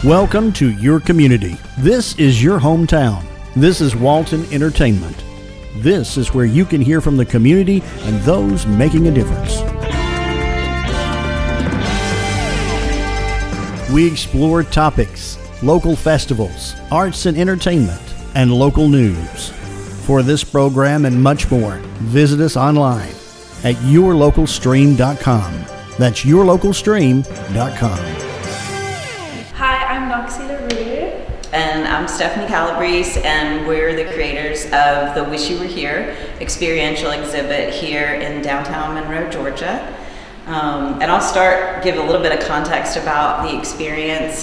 Welcome to your community. This is your hometown. This is Walton Entertainment. This is where you can hear from the community and those making a difference. We explore topics, local festivals, arts and entertainment, and local news. For this program and much more, visit us online at yourlocalstream.com. That's yourlocalstream.com. Hi, I'm Noxie LaRue. And I'm Stephanie Calabrese, and we're the creators of the Wish You Were Here experiential exhibit here in downtown Monroe, Georgia. And I'll give a little bit of context about the experience.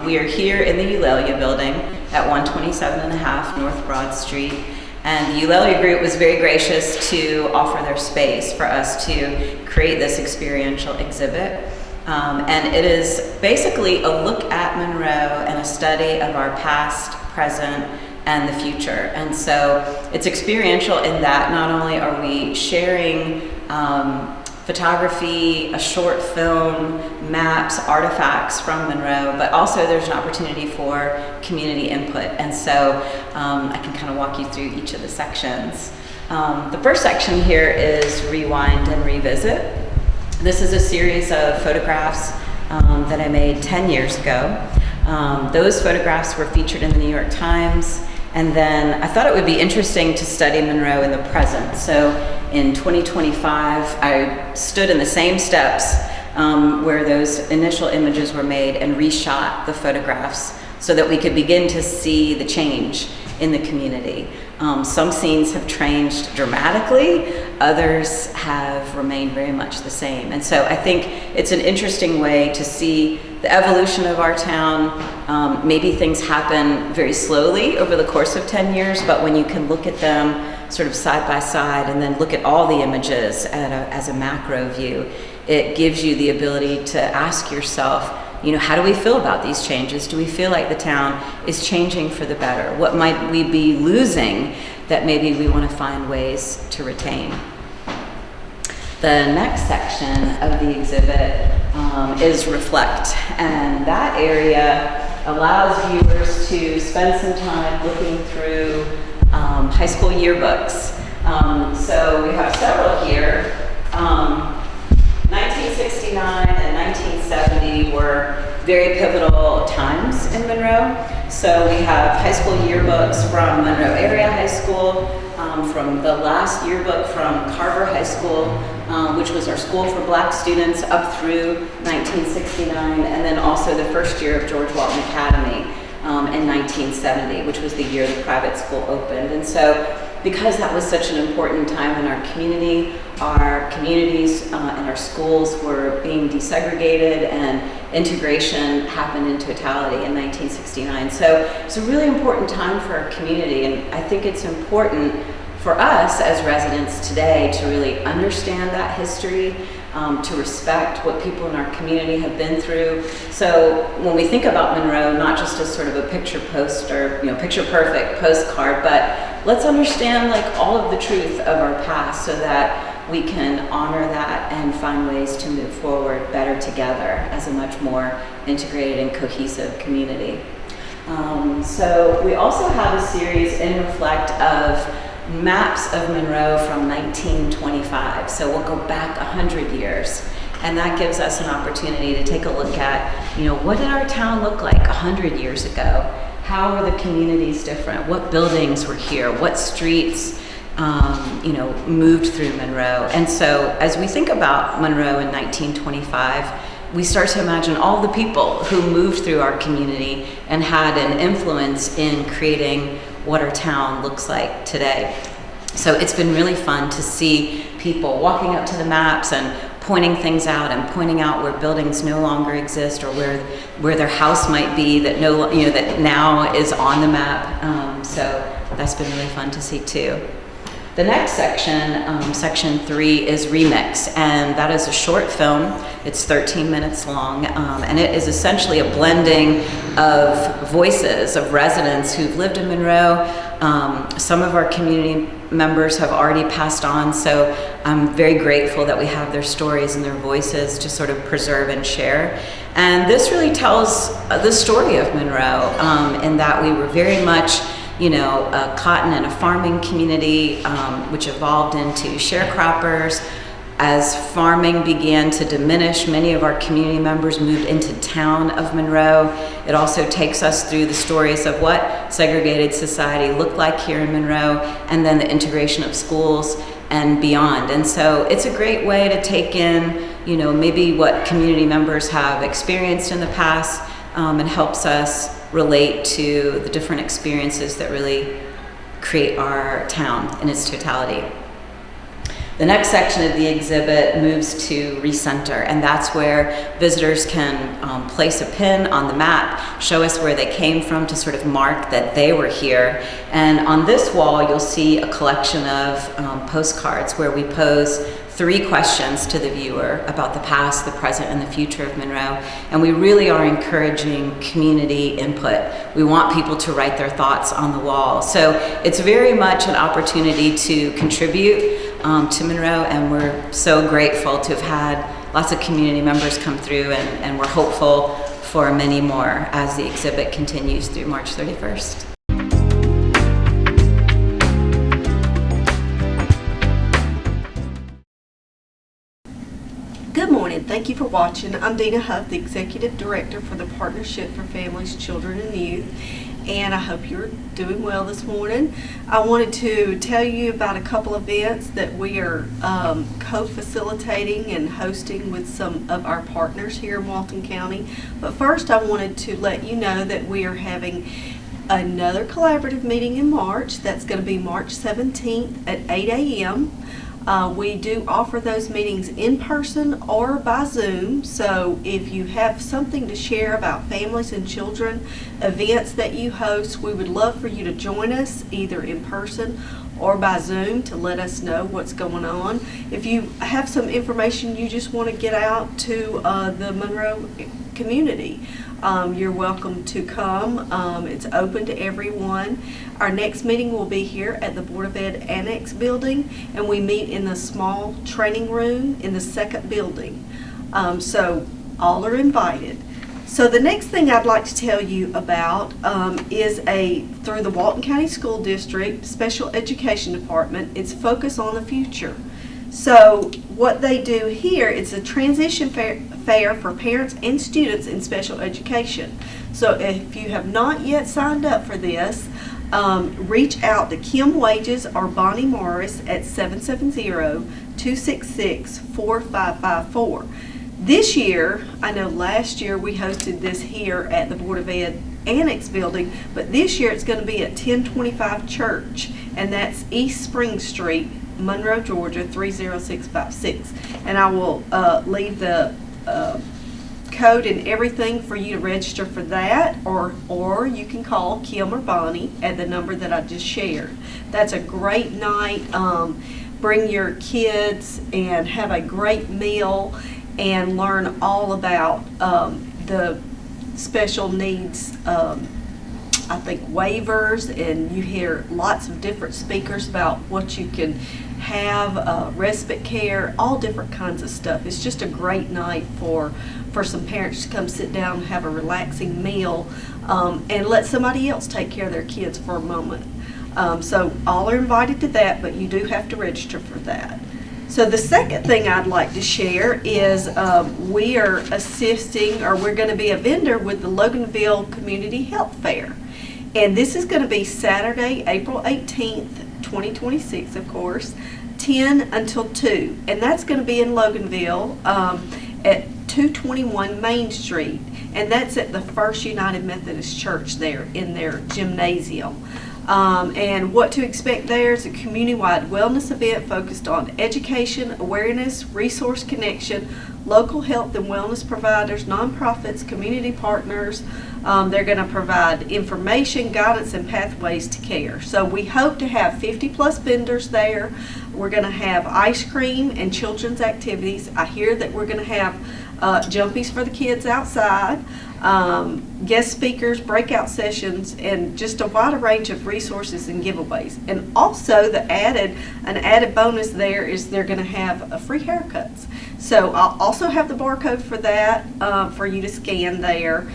We are here in the Eulalia building at 127.5 North Broad Street. And the Eulalia group was very gracious to offer their space for us to create this experiential exhibit. And it is basically a look at Monroe and a study of our past, present, and the future. And so it's experiential in that not only are we sharing photography, a short film, maps, artifacts from Monroe, but also there's an opportunity for community input. And so I can kind of walk you through each of the sections. The first section here is Rewind and Revisit. This is a series of photographs that I made 10 years ago. Those photographs were featured in the New York Times, and then I thought it would be interesting to study Monroe in the present. So in 2025, I stood in the same steps where those initial images were made and reshot the photographs so that we could begin to see the change in the community. Some scenes have changed dramatically, others have remained very much the same. And so I think it's an interesting way to see the evolution of our town. Maybe things happen very slowly over the course of 10 years, but when you can look at them sort of side by side and then look at all the images as a macro view, it gives you the ability to ask yourself, how do we feel about these changes? Do we feel like the town is changing for the better? What might we be losing that maybe we want to find ways to retain? The next section of the exhibit is Reflect, and that area allows viewers to spend some time looking through high school yearbooks. So we have several here. 1969 and 1970 were very pivotal times in Monroe. So we have high school yearbooks from Monroe Area High School, from the last yearbook from Carver High School, which was our school for black students up through 1969, and then also the first year of George Walton Academy in 1970, which was the year the private school opened. And so because that was such an important time in our community, our communities and our schools were being desegregated and integration happened in totality in 1969. So it's a really important time for our community, and I think it's important for us as residents today to really understand that history, to respect what people in our community have been through. So when we think about Monroe, not just as sort of a picture poster, picture perfect postcard, but let's understand all of the truth of our past so that we can honor that and find ways to move forward better together as a much more integrated and cohesive community. So we also have a series in Reflect of maps of Monroe from 1925. So we'll go back 100 years. And that gives us an opportunity to take a look at, what did our town look like 100 years ago? How were the communities different? What buildings were here? What streets, moved through Monroe? And so as we think about Monroe in 1925, we start to imagine all the people who moved through our community and had an influence in creating what our town looks like today. So it's been really fun to see people walking up to the maps and pointing things out and pointing out where buildings no longer exist or where their house might be that that now is on the map. So that's been really fun to see too. The next section, section 3, is Remix, and that is a short film. It's 13 minutes long, and it is essentially a blending of voices of residents who've lived in Monroe, some of our community members have already passed on, so I'm very grateful that we have their stories and their voices to sort of preserve and share. And this really tells the story of Monroe, in that we were very much, a cotton and a farming community, which evolved into sharecroppers. As farming began to diminish, many of our community members moved into town of Monroe. It also takes us through the stories of what segregated society looked like here in Monroe, and then the integration of schools and beyond. And so it's a great way to take in, maybe what community members have experienced in the past, and helps us relate to the different experiences that really create our town in its totality. The next section of the exhibit moves to recenter, and that's where visitors can place a pin on the map, show us where they came from to sort of mark that they were here. And on this wall, you'll see a collection of postcards where we pose 3 questions to the viewer about the past, the present, and the future of Monroe. And we really are encouraging community input. We want people to write their thoughts on the wall. So it's very much an opportunity to contribute to Monroe, and we're so grateful to have had lots of community members come through, and we're hopeful for many more as the exhibit continues through March 31st. Good morning. Thank you for watching. I'm Dina Huff, the Executive Director for the Partnership for Families, Children, and Youth, and I hope you're doing well this morning. I wanted to tell you about a couple events that we are co-facilitating and hosting with some of our partners here in Walton County. But first, I wanted to let you know that we are having another collaborative meeting in March. That's going to be March 17th at 8 a.m. We do offer those meetings in person or by Zoom, so if you have something to share about families and children, events that you host, we would love for you to join us either in person or by Zoom to let us know what's going on. If you have some information you just want to get out to the Monroe community, you're welcome to come. It's open to everyone. Our next meeting will be here at the Board of Ed Annex building, and we meet in the small training room in the second building. So all are invited. So the next thing I'd like to tell you about is through the Walton County School District Special Education Department, it's Focus on the Future. So what they do here is a transition fair for parents and students in special education. So if you have not yet signed up for this, reach out to Kim Wages or Bonnie Morris at 770-266-4554. This year, I know last year we hosted this here at the Board of Ed Annex building, but this year it's going to be at 1025 Church, and that's East Spring Street, Monroe, Georgia 30656. And I will leave the code and everything for you to register for that, or you can call Kim or Bonnie at the number that I just shared. That's a great night. Bring your kids and have a great meal and learn all about the special needs I think waivers, and you hear lots of different speakers about what you can have, respite care, all different kinds of stuff. It's just a great night for some parents to come sit down and have a relaxing meal and let somebody else take care of their kids for a moment. So all are invited to that, but you do have to register for that. So the second thing I'd like to share is we are assisting, or we're going to be a vendor with the Loganville Community Health Fair. And this is going to be Saturday, April 18th, 2026, of course, 10 until 2. And that's going to be in Loganville at 221 Main Street. And that's at the First United Methodist Church there in their gymnasium. And what to expect there is a community-wide wellness event focused on education, awareness, resource connection, local health and wellness providers, nonprofits, community partners. They're going to provide information, guidance, and pathways to care. So we hope to have 50+ vendors there. We're going to have ice cream and children's activities. I hear that we're going to have jumpies for the kids outside, guest speakers, breakout sessions, and just a wide range of resources and giveaways. And also an added bonus there is they're going to have free haircuts. So I'll also have the barcode for that for you to scan there.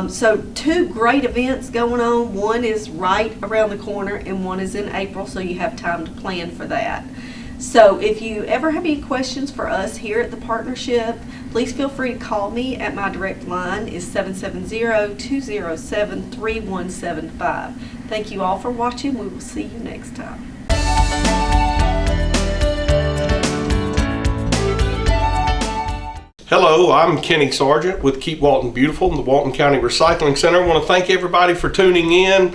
So 2 great events going on. One is right around the corner and one is in April, so you have time to plan for that. So if you ever have any questions for us here at the partnership, please feel free to call me at my direct line is 770-207-3175. Thank you all for watching. We will see you next time. Hello, I'm Kenny Sargent with Keep Walton Beautiful and the Walton County Recycling Center. I want to thank everybody for tuning in.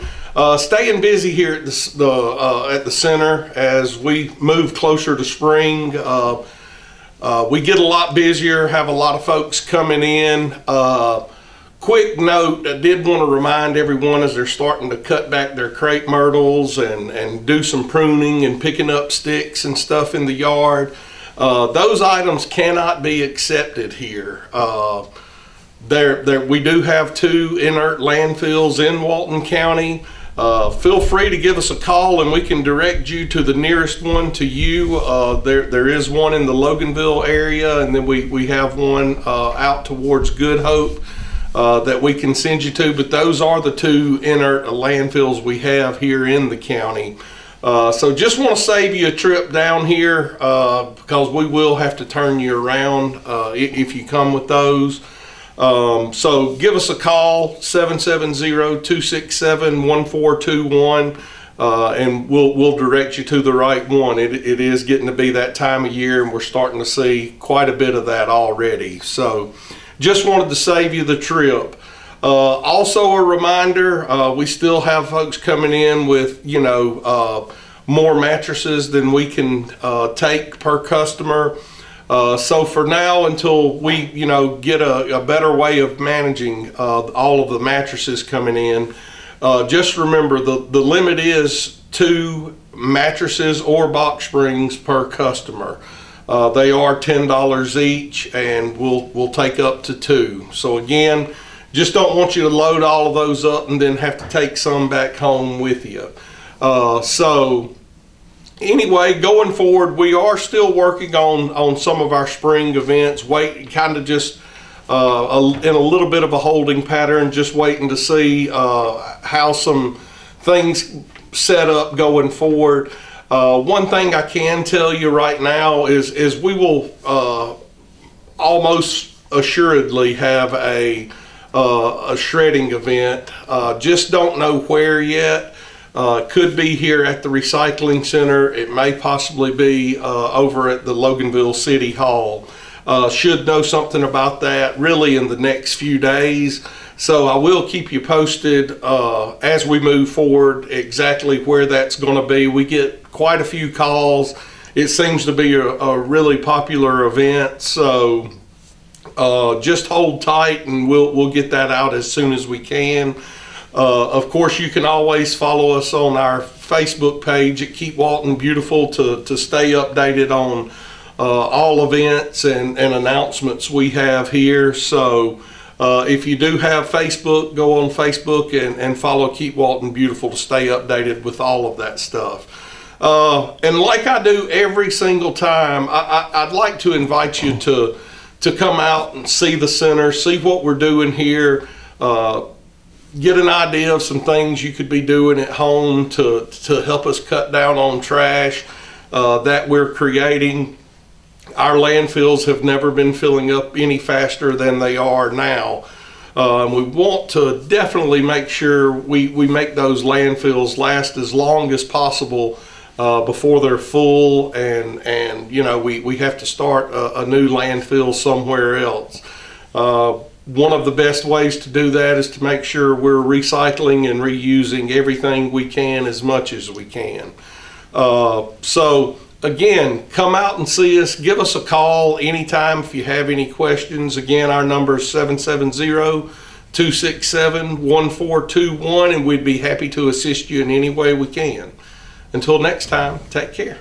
Staying busy here at the center as we move closer to spring. We get a lot busier, have a lot of folks coming in. Quick note, I did want to remind everyone as they're starting to cut back their crepe myrtles and do some pruning and picking up sticks and stuff in the yard. Those items cannot be accepted here. We do have 2 inert landfills in Walton County. Feel free to give us a call and we can direct you to the nearest one to you. There is one in the Loganville area, and then we have one out towards Good Hope that we can send you to, but those are the 2 inert landfills we have here in the county. So just want to save you a trip down here because we will have to turn you around if you come with those. So give us a call, 770-267-1421, and we'll direct you to the right one. It is getting to be that time of year, and we're starting to see quite a bit of that already. So just wanted to save you the trip. Also a reminder, we still have folks coming in with, more mattresses than we can take per customer. So for now, until we, get a better way of managing all of the mattresses coming in, just remember the limit is 2 mattresses or box springs per customer. They are $10 each, and we'll take up to 2. So again, just don't want you to load all of those up and then have to take some back home with you. So anyway, going forward, we are still working on some of our spring events, kind of just in a little bit of a holding pattern, just waiting to see how some things set up going forward. One thing I can tell you right now is we will almost assuredly have a shredding event. Just don't know where yet. Could be here at the recycling center. It may possibly be over at the Loganville City Hall. Should know something about that really in the next few days. So I will keep you posted as we move forward exactly where that's going to be. We get quite a few calls. It seems to be a really popular event. So just hold tight and we'll get that out as soon as we can. Of course, you can always follow us on our Facebook page at Keep Walton Beautiful to stay updated on all events and announcements we have here. So if you do have Facebook, go on Facebook and follow Keep Walton Beautiful to stay updated with all of that stuff. And like I do every single time, I'd like to invite you to come out and see the center, see what we're doing here, get an idea of some things you could be doing at home to help us cut down on trash that we're creating. Our landfills have never been filling up any faster than they are now. We want to definitely make sure we make those landfills last as long as possible before they're full, and we have to start a new landfill somewhere else. One of the best ways to do that is to make sure we're recycling and reusing everything we can as much as we can. So again, come out and see us. Give us a call anytime if you have any questions. Again, our number is 770-267-1421, and we'd be happy to assist you in any way we can. Until next time, take care.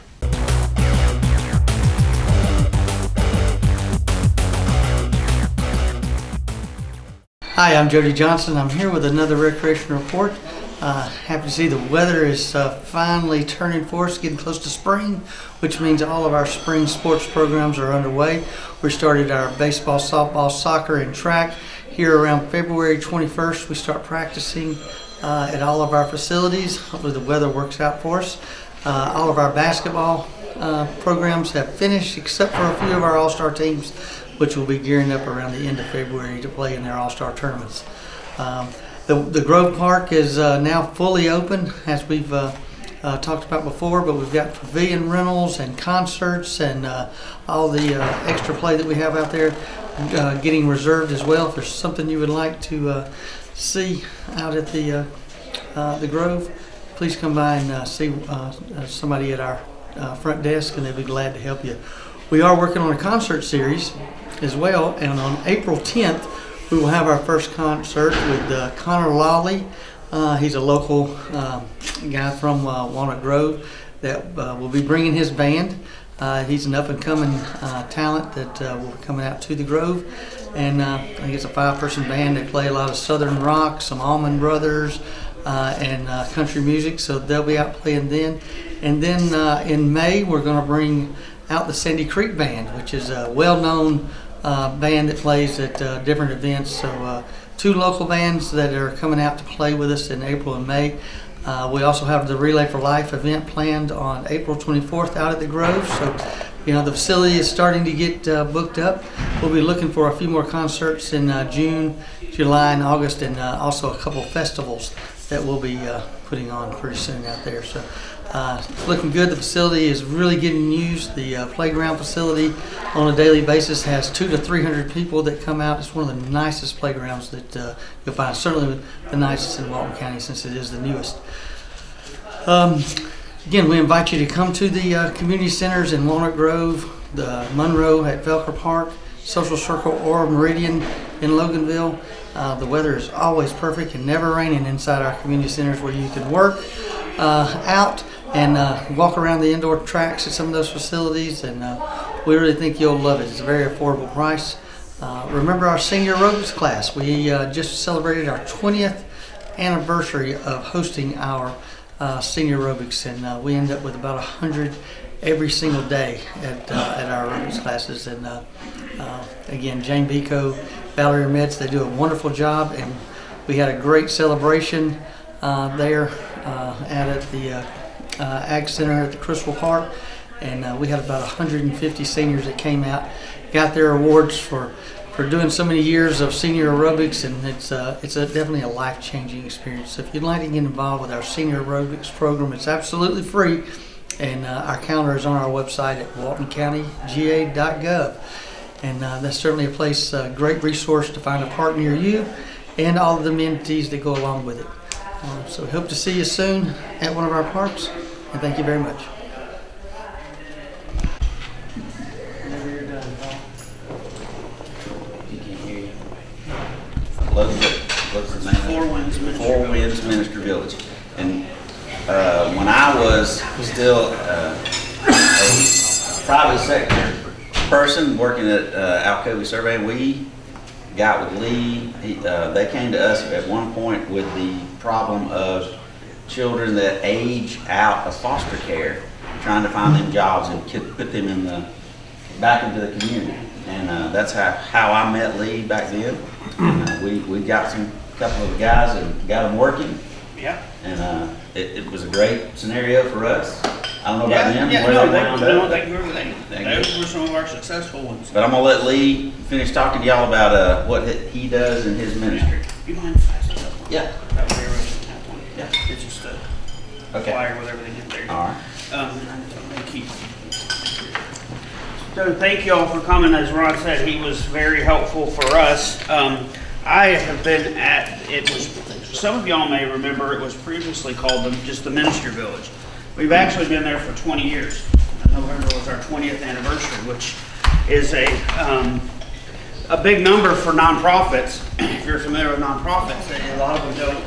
Hi, I'm Jody Johnson. I'm here with another recreation report. Happy to see the weather is finally turning for us, getting close to spring, which means all of our spring sports programs are underway. We started our baseball, softball, soccer, and track here around February 21st. We start practicing at all of our facilities. Hopefully the weather works out for us. All of our basketball programs have finished except for a few of our all-star teams, which will be gearing up around the end of February to play in their all-star tournaments. The Grove Park is now fully open, as we've talked about before, but we've got pavilion rentals and concerts and all the extra play that we have out there getting reserved as well. If there's something you would like to see out at the Grove, please come by and see somebody at our front desk, and they'll be glad to help you. We are working on a concert series as well, and on April 10th, we will have our first concert with Connor Lawley. He's a local guy from Walnut Grove that will be bringing his band. He's an up-and-coming talent that will be coming out to the Grove. And I think it's a 5-person band. They play a lot of Southern rock, some Allman Brothers, and country music, so they'll be out playing then. And then in May, we're going to bring out the Sandy Creek Band, which is a well-known band that plays at different events. So 2 local bands that are coming out to play with us in April and May. We also have the Relay for Life event planned on April 24th out at the Grove. So, you know, the facility is starting to get booked up. We'll be looking for a few more concerts in June, July, and August, and also a couple festivals that we'll be putting on pretty soon out there. So it's looking good. The facility is really getting used. The playground facility on a daily basis has 200 to 300 people that come out. It's one of the nicest playgrounds that you'll find, certainly the nicest in Walton County since it is the newest. Again, we invite you to come to the community centers in Walnut Grove, the Monroe at Velker Park, Social Circle or Meridian in Loganville. The weather is always perfect and never raining inside our community centers, where you can work out and walk around the indoor tracks at some of those facilities, and we really think you'll love it. It's a very affordable price. Remember our senior aerobics class. We just celebrated our 20th anniversary of hosting our senior aerobics, and we end up with about 100 every single day at our aerobics classes. And again, Jane Bico, Valerie Metz, they do a wonderful job, and we had a great celebration there out at the Ag Center at the Crystal Park, and we had about 150 seniors that came out, got their awards for doing so many years of senior aerobics, and it's definitely a life-changing experience. So if you'd like to get involved with our senior aerobics program, it's absolutely free, and our calendar is on our website at waltoncountyga.gov. And that's certainly a place, a great resource to find a park near you and all of the amenities that go along with it. So we hope to see you soon at one of our parks, and thank you very much. What's the name? Four Winds Minister Village. And when I was still a private sector person working at Alcovy Survey, we got with Lee. They came to us at one point with the problem of children that age out of foster care, trying to find them jobs and put them back into the community. And that's how I met Lee back then. And we got a couple of guys and got them working. Yeah. And it was a great scenario for us. I don't know about them. Those were some of our successful ones. But I'm gonna let Lee finish talking to y'all about what he does in his ministry. You mind if I pass it up? Yeah. That way everyone can have one. Yeah. It's just a flyer with everything in there. All right. Thank you. So thank you all for coming. As Ron said, he was very helpful for us. I have been some of y'all may remember, it was previously called just the Minister Village. We've actually been there for 20 years. November was our 20th anniversary, which is a big number for nonprofits. If you're familiar with nonprofits, a lot of them don't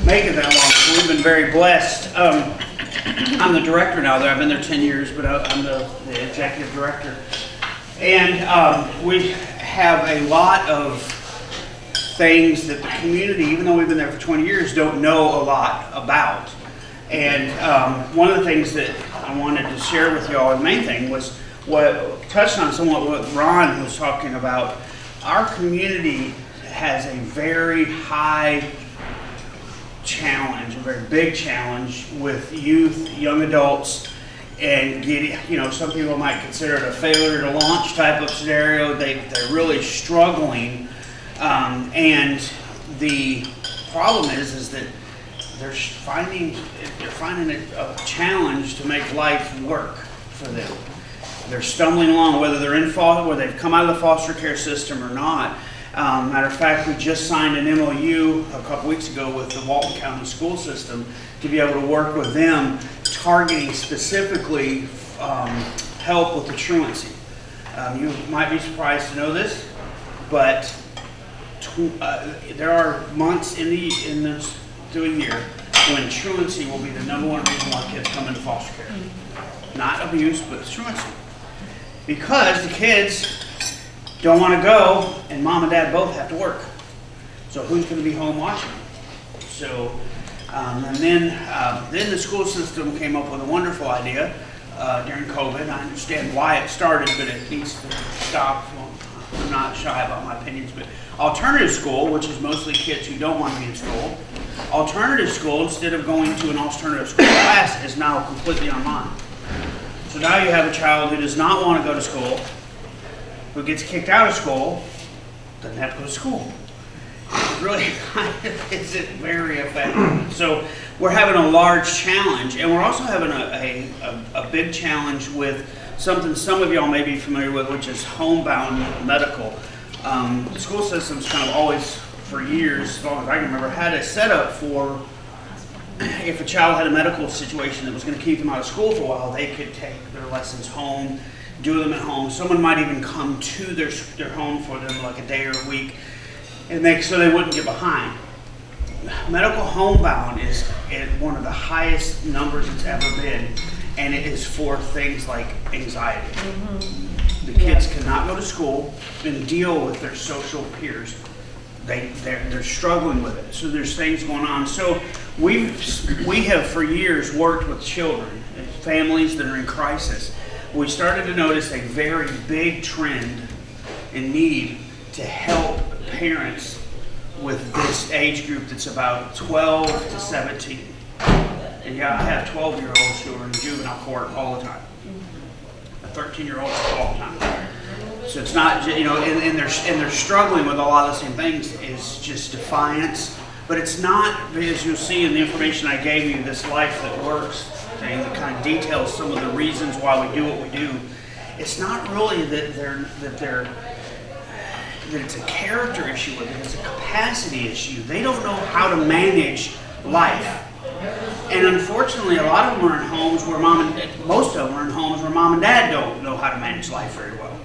make it that long. So we've been very blessed. I'm the director now there. I've been there 10 years, but I'm the executive director. And we have a lot of things that the community, even though we've been there for 20 years, don't know a lot about. And one of the things that I wanted to share with y'all, the main thing was what touched on somewhat what Ron was talking about. Our community has a very high challenge, a very big challenge with youth, young adults, and getting, some people might consider it a failure to launch type of scenario. They're really struggling, and the problem is that they're finding it a challenge to make life work for them. They're stumbling along, whether they're whether they've come out of the foster care system or not. Matter of fact, we just signed an MOU a couple weeks ago with the Walton County School System to be able to work with them, targeting specifically help with the truancy. You might be surprised to know this, but there are months through a year when truancy will be the #1 reason why kids come into foster care. Not abuse, but truancy. Because the kids don't want to go, and mom and dad both have to work. So who's going to be home watching them? So, and then the school system came up with a wonderful idea during COVID. I understand why it started, but it needs to stop. Well, I'm not shy about my opinions, but alternative school, which is mostly kids who don't want to be in school, alternative school, instead of going to an alternative school class, is now completely online. So now you have a child who does not want to go to school, who gets kicked out of school, doesn't have to go to school. It really kind of isn't very effective. So we're having a large challenge, and we're also having a big challenge with something some of y'all may be familiar with, which is homebound medical. The school system's kind of always, for years, as long as I can remember, had a setup for if a child had a medical situation that was going to keep them out of school for a while, they could take their lessons home, do them at home. Someone might even come to their home for them like a day or a week, and so they wouldn't get behind. Medical homebound is at one of the highest numbers it's ever been, and it is for things like anxiety. The kids cannot go to school and deal with their social peers. They're struggling with it. So there's things going on. So we have for years worked with children, families that are in crisis. We started to notice a very big trend and need to help parents with this age group that's about 12 to 17. And yeah, I have 12-year-olds who are in juvenile court all the time. A 13-year-old all the time. So it's not, and they're struggling with a lot of the same things. It's just defiance, but it's not, as you'll see in the information I gave you, this Life That Works thing that kind of details some of the reasons why we do what we do. It's not really that it's a character issue with it. It's a capacity issue. They don't know how to manage life. And unfortunately, a lot of them are in homes where most of them are in homes where mom and dad don't know how to manage life very well.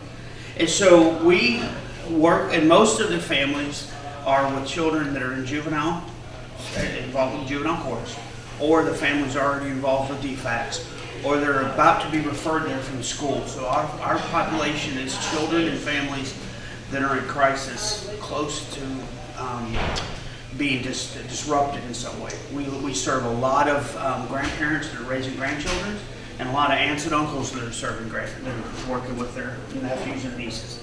And so we work, and most of the families are with children that are involved in juvenile courts, or the family's already involved with DFACs, or they're about to be referred there from school. So our population is children and families that are in crisis, close to being disrupted in some way. We serve a lot of grandparents that are raising grandchildren, and a lot of aunts and uncles that are serving that are working with their nephews and nieces.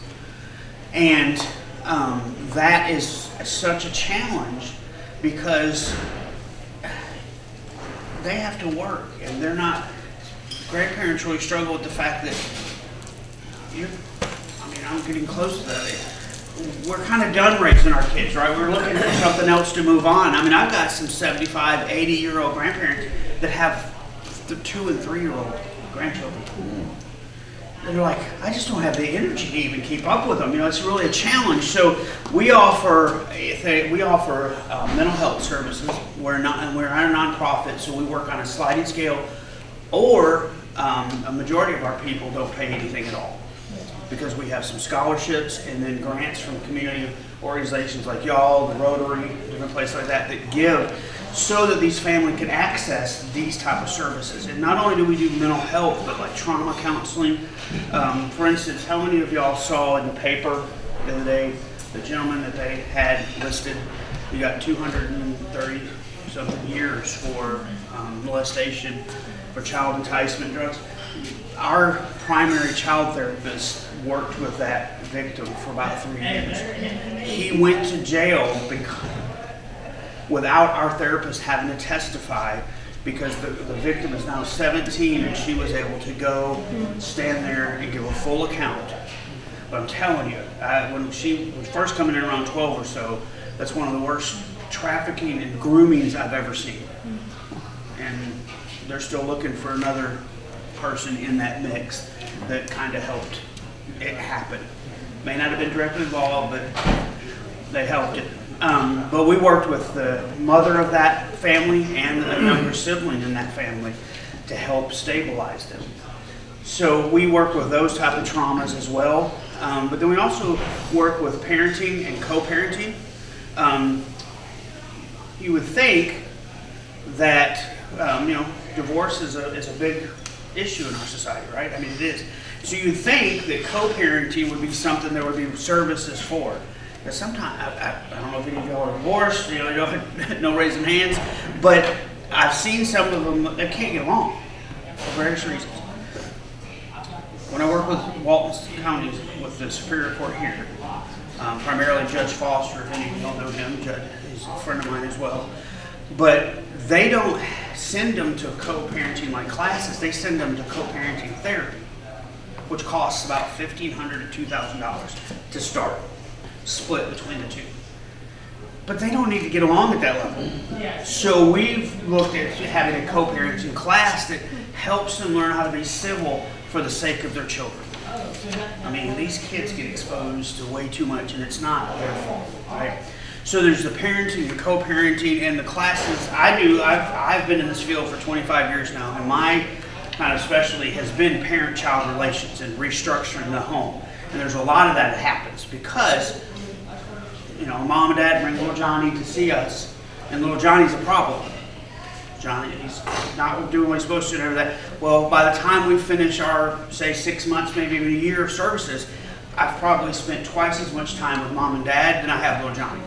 And that is such a challenge because they have to work, and grandparents really struggle with the fact that I'm getting close to that. We're kind of done raising our kids, right? We're looking for something else to move on. I've got some 75, 80-year-old grandparents that have the 2- and 3-year-old grandchildren. They're like, I just don't have the energy to even keep up with them. It's really a challenge. So we offer mental health services. We're a nonprofit, so we work on a sliding scale, or a majority of our people don't pay anything at all, because we have some scholarships and then grants from community organizations like y'all, the Rotary, different places like that give, so that these families can access these type of services. And not only do we do mental health, but like trauma counseling. For instance, how many of y'all saw in the paper the other day The gentleman that they had listed, he got 230 something years for molestation, for child enticement drugs. Our primary child therapist worked with that victim for about 3 years. He went to jail without our therapist having to testify, because the victim is now 17 and she was able to go stand there and give a full account. But I'm telling you, when she was first coming in around 12 or so, that's one of the worst trafficking and groomings I've ever seen. And they're still looking for another person in that mix that kind of helped it happen. May not have been directly involved, but they helped it. But we worked with the mother of that family and a younger sibling in that family to help stabilize them. So we work with those type of traumas as well. But then we also work with parenting and co-parenting. You would think that divorce is a big issue in our society, right? I mean, it is. So you'd think that co-parenting would be something there would be services for. Because sometimes, I don't know if any of y'all are divorced, no raising hands, but I've seen some of them that can't get along for various reasons. When I work with Walton County, with the Superior Court here, primarily Judge Foster, if any of y'all know him, he's a friend of mine as well, but they don't send them to co-parenting like classes, they send them to co-parenting therapy, which costs about $1,500 to $2,000 to start, split between the two. But they don't need to get along at that level. So we've looked at having a co-parenting class that helps them learn how to be civil for the sake of their children. I mean, these kids get exposed to way too much, and it's not their fault, right? So there's the parenting, the co-parenting, and the classes. I've been in this field for 25 years now, and my kind of specialty has been parent-child relations and restructuring the home. And there's a lot of that happens because, mom and dad bring little Johnny to see us, and little Johnny's a problem. Johnny, he's not doing what he's supposed to and everything. Well, by the time we finish our, say, 6 months, maybe even a year of services, I've probably spent twice as much time with mom and dad than I have little Johnny.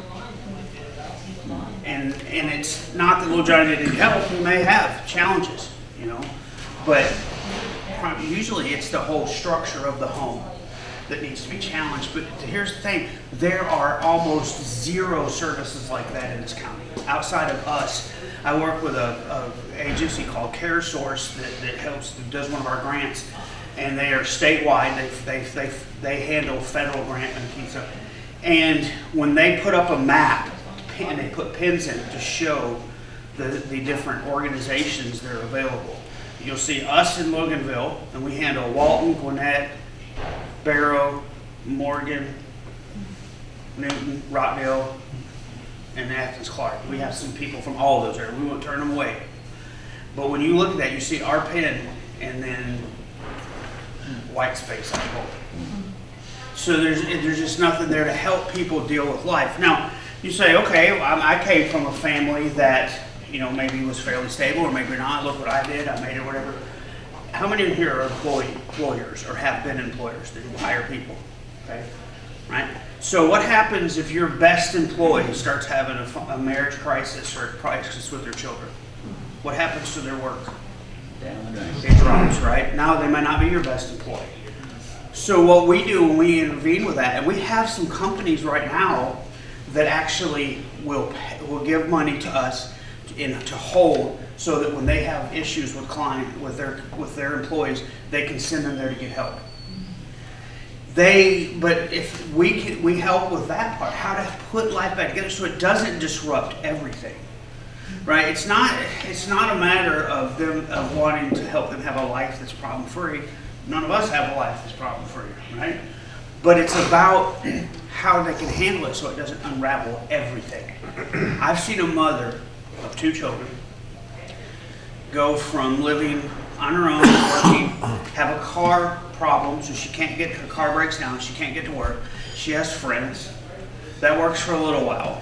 And it's not that little Johnny didn't help. He may have challenges, but usually it's the whole structure of the home that needs to be challenged. But here's the thing, there are almost zero services like that in this county. Outside of us, I work with a agency called Care Source that does one of our grants, and they are statewide. They handle federal grant making stuff. And when they put up a map, and they put pins in it to show the different organizations that are available. You'll see us in Loganville, and we handle Walton, Gwinnett, Barrow, Morgan, Newton, Rockdale, and Athens Clark. We have some people from all of those areas. We won't turn them away. But when you look at that, you see our pin and then white space on hold. So there's just nothing there to help people deal with life. Now, you say, okay, I came from a family that, maybe was fairly stable or maybe not. Look what I did. I made it, whatever. How many in here are employers or have been employers that hire people? Okay, right? So what happens if your best employee starts having a marriage crisis or a crisis with their children? What happens to their work? It drops, right? Now they might not be your best employee. So what we do when we intervene with that, and we have some companies right now that actually will give money to us to hold, so that when they have issues with their employees, they can send them there to get help. But if we help with that part, how to put life back together so it doesn't disrupt everything, right? It's not a matter of wanting to help them have a life that's problem free. None of us have a life that's problem free, right? But it's about how they can handle it so it doesn't unravel everything. I've seen a mother of 2 children go from living on her own, working, have a car problem, so her car breaks down, she can't get to work. She has friends. That works for a little while.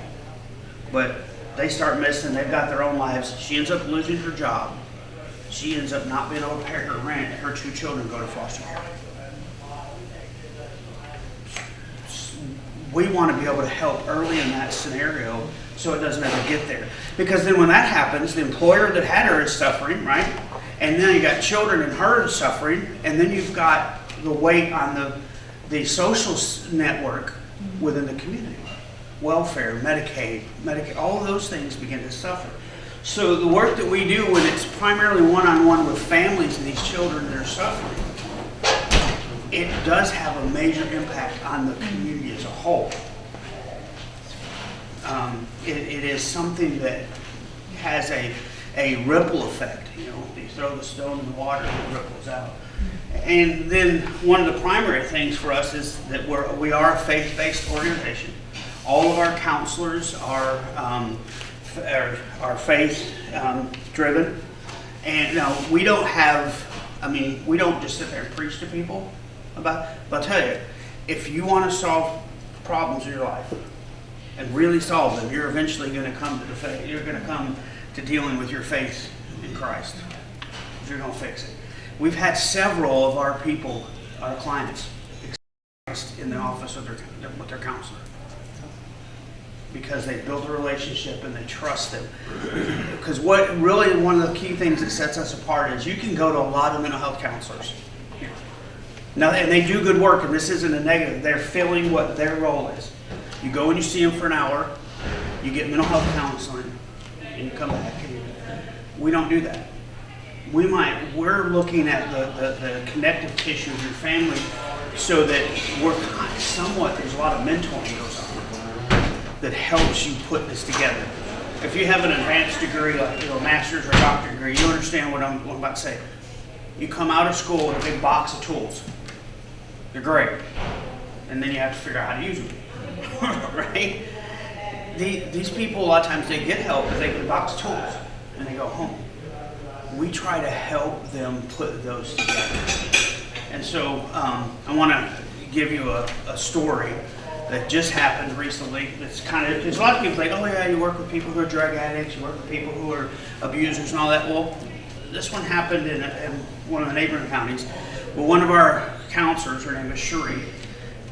But they start missing, they've got their own lives. She ends up losing her job. She ends up not being able to pay her rent. Her 2 children go to foster care. we want to be able to help early in that scenario so it doesn't ever get there. Because then when that happens, the employer that had her is suffering, right? And then you got children and her suffering, and then you've got the weight on the social network within the community. Welfare, Medicaid, all of those things begin to suffer. So the work that we do when it's primarily one-on-one with families and these children that are suffering, it does have a major impact on the community as a whole. It is something that has a ripple effect. You know, you throw the stone in the water and it ripples out. And then one of the primary things for us is that we are a faith-based organization. All of our counselors are faith driven, and we don't we don't just sit there and preach to people about. But I'll tell you, if you want to solve problems in your life and really solve them, you're eventually going to come to the faith. You're going to come to dealing with your faith in Christ. If you're going to fix it, we've had several of our people, our clients, in the office with their counselor, because they built a relationship and they trust them. Because one of the key things that sets us apart is you can go to a lot of mental health counselors. Now, and they do good work, and this isn't a negative. They're filling what their role is. You go and you see them for an hour, you get mental health counseling, and you come back. We don't do that. We're looking at the connective tissue of your family, so that there's a lot of mentoring goes on that helps you put this together. If you have an advanced degree, like a master's or doctorate degree, you understand what I'm about to say. You come out of school with a big box of tools. They're great. And then you have to figure out how to use them. Right? These people, a lot of times, they get help if they get a box of tools and they go home. We try to help them put those together. And so I want to give you a story that just happened recently. It's there's a lot of people think, oh yeah, you work with people who are drug addicts, you work with people who are abusers and all that. Well, this one happened in one of the neighboring counties. Well, one of our counselors, her name is Cherie,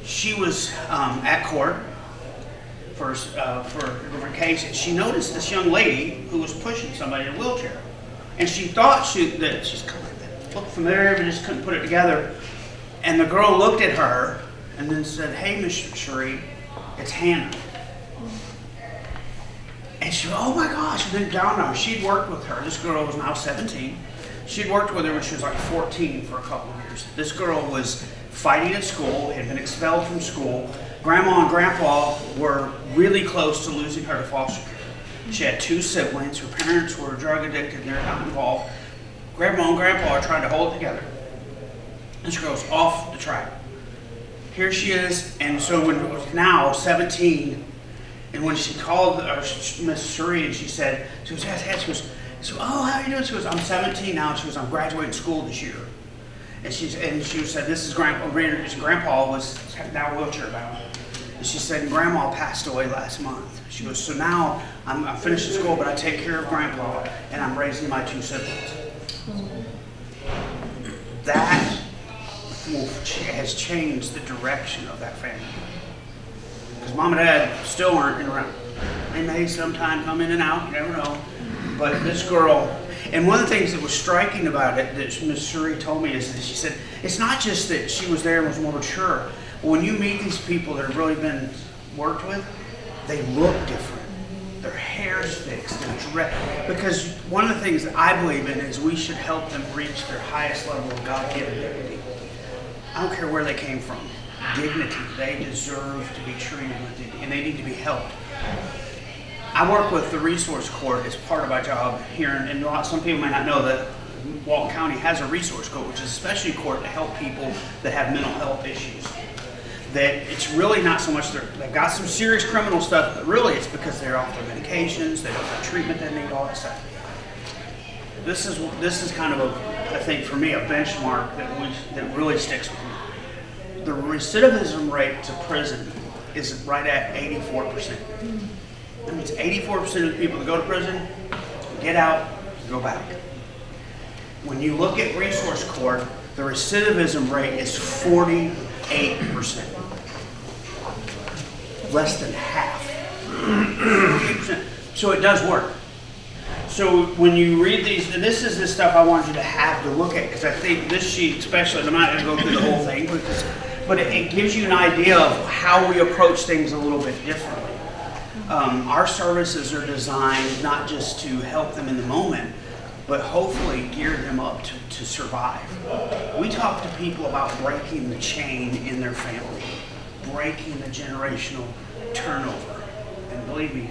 she was at court for a different case, and she noticed this young lady who was pushing somebody in a wheelchair. And she thought that she's kind of like that, looked familiar, but just couldn't put it together. And the girl looked at her and then said, "Hey, Miss Cherie, it's Hannah." And she, oh my gosh, and then down on her. She'd worked with her. This girl was now 17. She'd worked with her when she was like 14 for a couple of years. This girl was fighting at school, had been expelled from school. Grandma and Grandpa were really close to losing her to foster care. She had 2 siblings. Her parents were drug addicted and they're not involved. Grandma and Grandpa are trying to hold it together. This girl's off the track. Here she is, and so when it was now 17, and when she called Miss Cherie, and she was, oh, how are you doing? She goes, I'm 17 now. She goes, I'm graduating school this year. And she said, this is Grandpa. Grandpa was now wheelchair bound. And she said, Grandma passed away last month. She goes, so now I'm finishing school, but I take care of Grandpa, and I'm raising my 2 siblings. That has changed the direction of that family. Because Mom and Dad still aren't around. They may sometime come in and out, you never know. But this girl, and one of the things that was striking about it that Miss Cherie told me is that she said, it's not just that she was there and was more mature. When you meet these people that have really been worked with, they look different. Their hair's fixed, because one of the things that I believe in is we should help them reach their highest level of God-given dignity. I don't care where they came from. Dignity. They deserve to be treated with dignity, and they need to be helped. I work with the resource court as part of my job here, and some people may not know that Walton County has a resource court, which is a specialty court to help people that have mental health issues. That it's really not so much they've got some serious criminal stuff, but really it's because they're off their medications, they don't have treatment they need, all that stuff. This is kind of I think for me, a benchmark that really sticks with me. The recidivism rate to prison is right at 84%. That means 84% of the people that go to prison get out, go back. When you look at resource court, the recidivism rate is 48%. less than half. 48%. So it does work. So when you read these, and this is the stuff I want you to have to look at, because I think this sheet especially, and I'm not going to go through the whole thing, but it gives you an idea of how we approach things a little bit differently. Our services are designed not just to help them in the moment, but hopefully gear them up to survive. We talk to people about breaking the chain in their family, breaking the generational turnover. And believe me,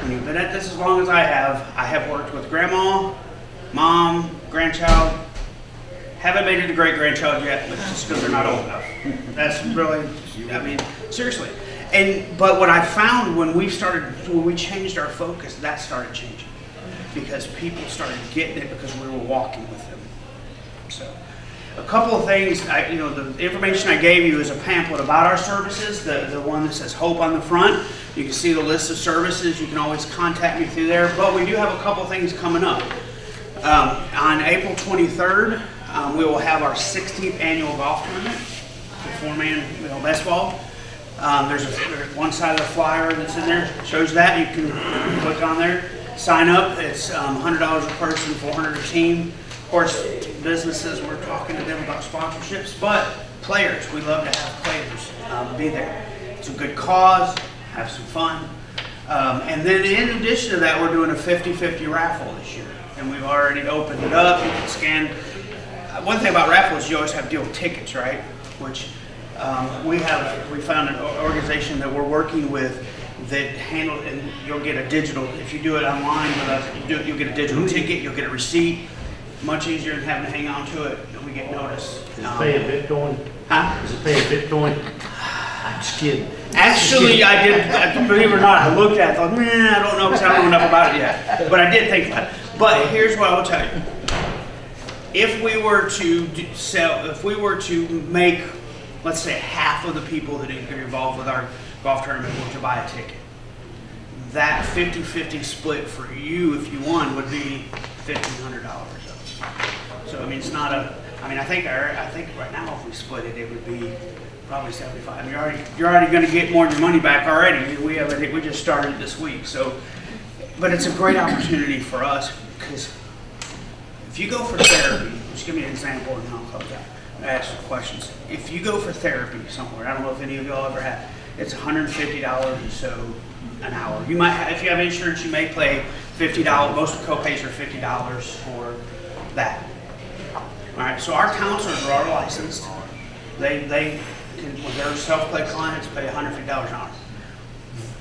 when you've been at this as long as I have worked with grandma, mom, grandchild. Haven't made it a great-grandchild yet, but just because they're not old enough. That's really, I mean, seriously. But what I found when we changed our focus, that started changing. Because people started getting it because we were walking with them. So, a couple of things, the information I gave you is a pamphlet about our services, the one that says Hope on the front. You can see the list of services. You can always contact me through there. But we do have a couple of things coming up. On April 23rd, we will have our 16th annual golf tournament, the four-man best ball. There's one side of the flyer that's in there, shows that. You can click on there, sign up. It's $100 a person, $400 a team. Of course, businesses, we're talking to them about sponsorships, but players, we love to have players be there. It's a good cause, have some fun. And then in addition to that, we're doing a 50-50 raffle this year. And we've already opened it up. You can scan. One thing about raffles, you always have to deal with tickets, right? Which we found an organization that we're working with that handle, and you'll get a digital, if you do it online with us, you'll get a digital ticket, you'll get a receipt. Much easier than having to hang on to it, and we get notice. Is it paying Bitcoin? Huh? Is it paying Bitcoin? I'm just kidding. Actually, I did, believe it or not, I looked at it, I thought, I don't know because I don't know enough about it yet. But I did think about it. But here's what I will tell you. If we were to make, let's say, half of the people that are involved with our golf tournament were to buy a ticket, that 50-50 split for you, if you won, would be $1,500. So I mean, it's not a. I mean, I think right now, if we split it, it would be probably 75. I mean, you're already going to get more of your money back already. I mean, we just started this week, so. But it's a great opportunity for us because if you go for therapy, just give me an example and then I'll close out. I ask you questions. If you go for therapy somewhere, I don't know if any of y'all ever have. It's $150 or so an hour. You might have, if you have insurance, you may pay $50. Most co-pays are $50 for that. All right. So our counselors are all licensed. They can, with their self-pay clients, pay $150 an hour.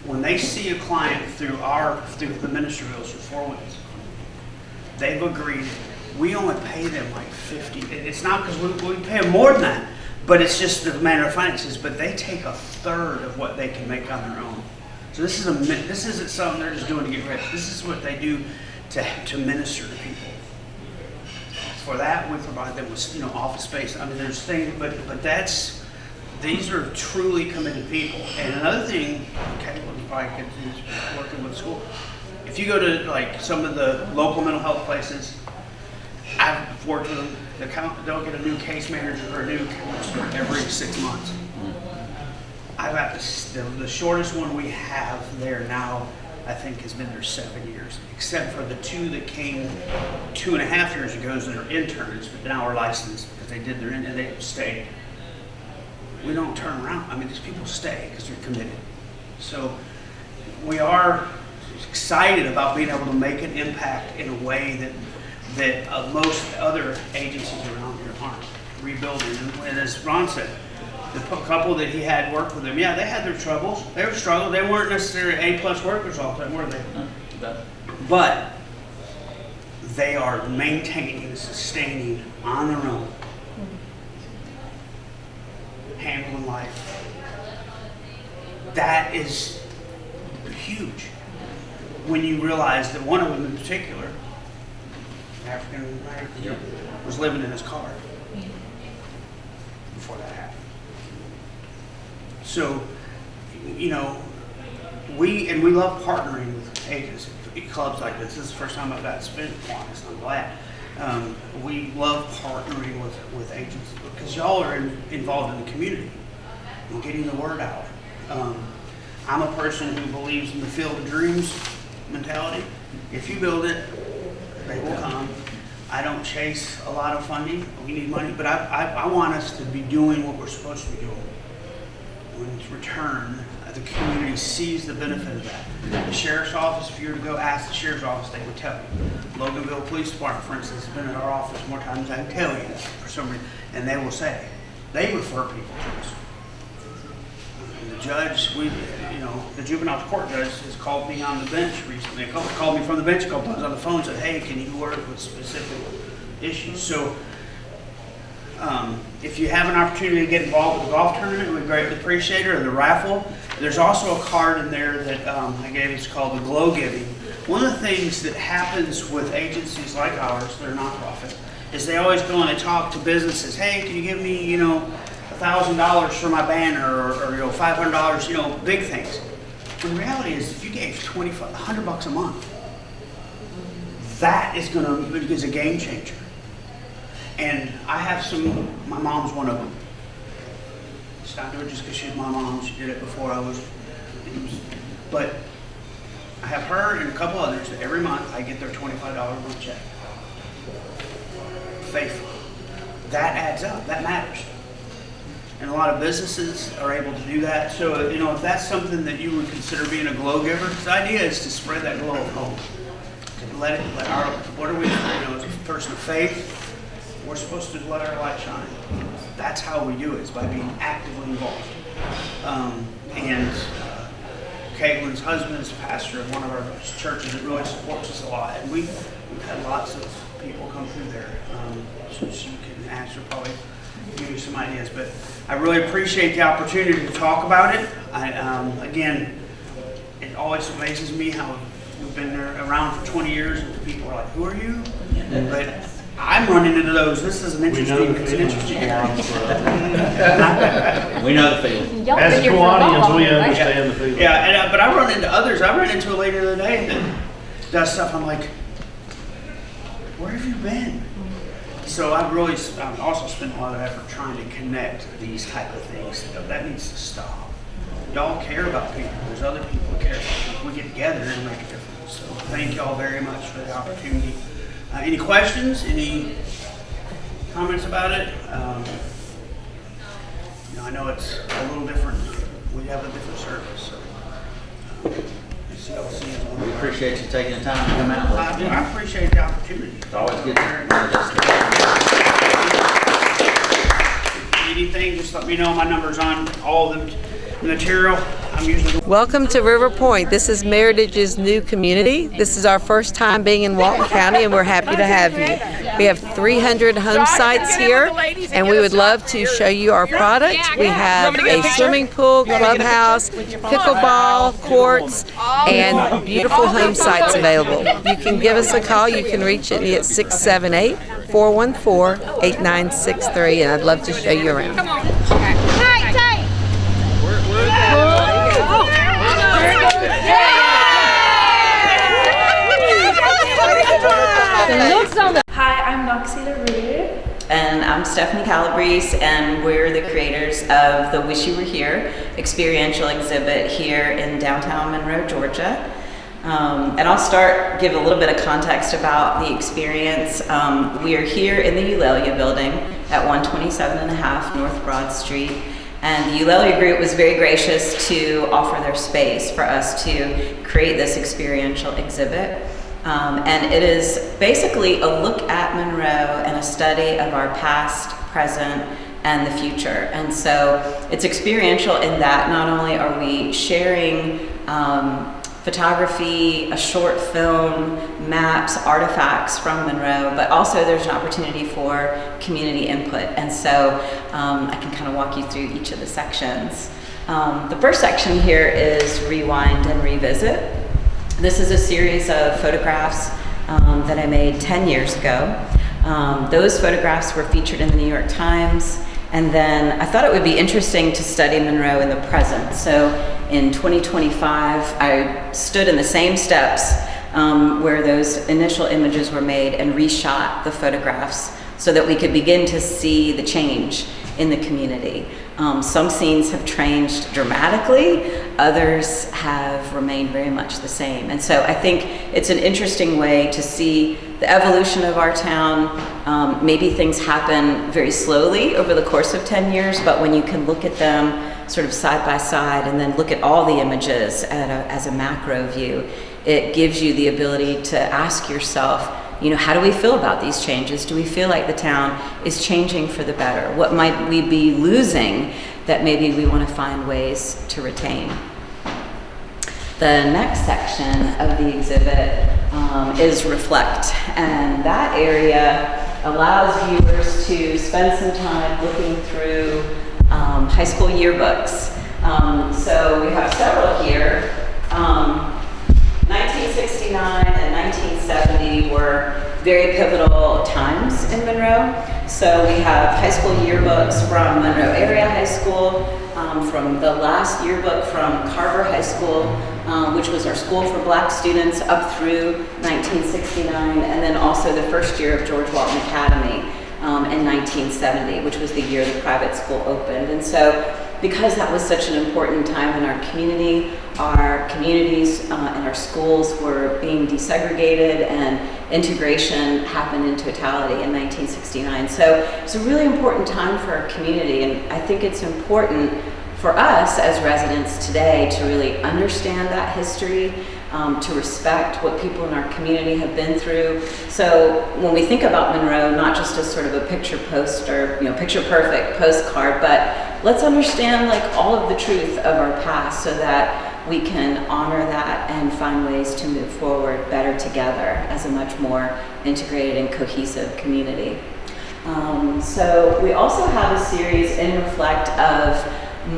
When they see a client through the ministry bills for 4 weeks, they've agreed. We only pay them like $50. It's not because we pay them more than that, but it's just the manner of finances. But they take a third of what they can make on their own. So this isn't something they're just doing to get rich. This is what they do to minister to people. For that, we provide them with office space. I mean, there's things, but these are truly committed people. And another thing, okay, well, you probably could use working with school. If you go to like some of the local mental health places, I've worked with them. They'll get a new case manager or a new counselor every 6 months. I've got the shortest one we have there now, I think, has been there 7 years, except for the 2 that came 2.5 years ago that are interns, but now are licensed because they did and they stayed. We don't turn around. I mean, these people stay because they're committed. So we are excited about being able to make an impact in a way that most other agencies around here aren't rebuilding. And as Ron said, the couple that he had work with him, yeah, they had their troubles. They were struggling. They weren't necessarily A+ workers all the time, were they? But they are maintaining and sustaining on their own, handling life. That is huge when you realize that one of them in particular, African American, was living in his car before that happened. So, we love partnering with agents, clubs like this. This is the first time I've got to spend one, so I'm glad. We love partnering with agents because y'all are involved in the community and getting the word out. I'm a person who believes in the field of dreams mentality. If you build it, they will come. I don't chase a lot of funding. We need money, but I want us to be doing what we're supposed to be doing. In return, the community sees the benefit of that. The sheriff's office, if you were to go ask the sheriff's office, they would tell you. Loganville Police Department, for instance, has been at our office more times than I can tell you for some reason, and they will say, they refer people to us. The judge, the juvenile court judge has called me on the bench recently. They called me from the bench a couple times on the phone and said, hey, can you work with specific issues? So if you have an opportunity to get involved with the golf tournament, we greatly appreciate it, or the raffle. There's also a card in there that I gave. It's called the Glow Giving. One of the things that happens with agencies like ours, they're nonprofit, is they always go and they talk to businesses. Hey, can you give me, $1,000 for my banner, or $500, big things. The reality is, if you gave $100 a month, that is a game changer. And I have my mom's one of them. She's not doing it just because she's my mom. She did it before but I have her and a couple others that every month I get their $25 a month check. Faithful. That adds up. That matters. And a lot of businesses are able to do that. So, if that's something that you would consider being a glow giver, the idea is to spread that glow of hope. What are we, as a person of faith, we're supposed to let our light shine. That's how we do it, is by being actively involved. Caitlin's husband is a pastor of one of our churches that really supports us a lot. And we've had lots of people come through there. So she can ask her, probably give you some ideas. But I really appreciate the opportunity to talk about it. Again, it always amazes me how we've been there around for 20 years and people are like, who are you? But I'm running into those. This is an interesting area. We know the feeling. As a co-audience, we understand the feeling. Yeah, but I run into others. I ran into a lady the other day that does stuff. I'm like, where have you been? So I've also spent a lot of effort trying to connect these type of things. That needs to stop. Y'all care about people. There's other people who care about people. We get together and make a difference. So thank y'all very much for the opportunity. Any questions? Any comments about it? I know it's a little different. We have a different service. So we appreciate you taking the time to come out. I appreciate the opportunity. It's always good to anything, just let me know. My number's on all the material. I'm usually Welcome to River Point. This is Meritage's new community. This is our first time being in Walton County, and we're happy to have you. We have 300 home sites here, and we would love to show you our product. We have a swimming pool, clubhouse, pickleball, courts, and beautiful home sites available. You can give us a call. You can reach me at 678-414-8963, and I'd love to show you around. Hi, I'm Noxie LaRue. And I'm Stephanie Calabrese, and we're the creators of the Wish You Were Here experiential exhibit here in downtown Monroe, Georgia. And I'll give a little bit of context about the experience. We are here in the Eulalia building at 127.5 North Broad Street. And the Eulalia group was very gracious to offer their space for us to create this experiential exhibit. And it is basically a look at Monroe and a study of our past, present, and the future. And so it's experiential in that not only are we sharing photography, a short film, maps, artifacts from Monroe, but also there's an opportunity for community input. And so I can kind of walk you through each of the sections. The first section here is Rewind and Revisit. This is a series of photographs that I made 10 years ago. Those photographs were featured in the New York Times, and then I thought it would be interesting to study Monroe in the present. So in 2025, I stood in the same steps where those initial images were made and reshot the photographs so that we could begin to see the change in the community. Some scenes have changed dramatically. others have remained very much the same. And so I think it's an interesting way to see the evolution of our town. Maybe things happen very slowly over the course of 10 years, but when you can look at them sort of side by side and then look at all the images as a macro view, it gives you the ability to ask yourself, how do we feel about these changes? Do we feel like the town is changing for the better? What might we be losing that maybe we want to find ways to retain? The next section of the exhibit is Reflect, and that area allows viewers to spend some time looking through high school yearbooks. So we have several here. 1969 and 1970 were very pivotal times in Monroe. So we have high school yearbooks from Monroe Area High School, from the last yearbook from Carver High School, which was our school for black students, up through 1969, and then also the first year of George Walton Academy in 1970, which was the year the private school opened. And so because that was such an important time in our community, our communities and our schools were being desegregated, and integration happened in totality in 1969. So it's a really important time for our community, and I think it's important for us as residents today to really understand that history, to respect what people in our community have been through. So when we think about Monroe, not just as sort of a picture post or picture perfect postcard, but let's understand like all of the truth of our past so that we can honor that and find ways to move forward better together as a much more integrated and cohesive community. So we also have a series in Reflect of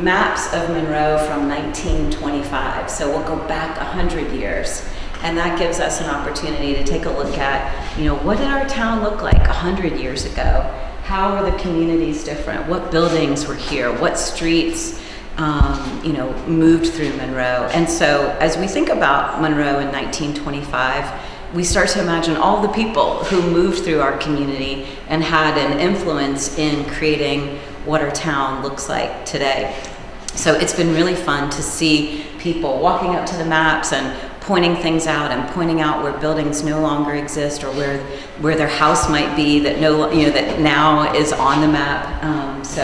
maps of Monroe from 1925. So we'll go back 100 years. And that gives us an opportunity to take a look at, what did our town look like 100 years ago? How were the communities different? What buildings were here? What streets, moved through Monroe? And so as we think about Monroe in 1925, we start to imagine all the people who moved through our community and had an influence in creating what our town looks like today. So it's been really fun to see people walking up to the maps and pointing things out and pointing out where buildings no longer exist or where their house might be that that now is on the map. So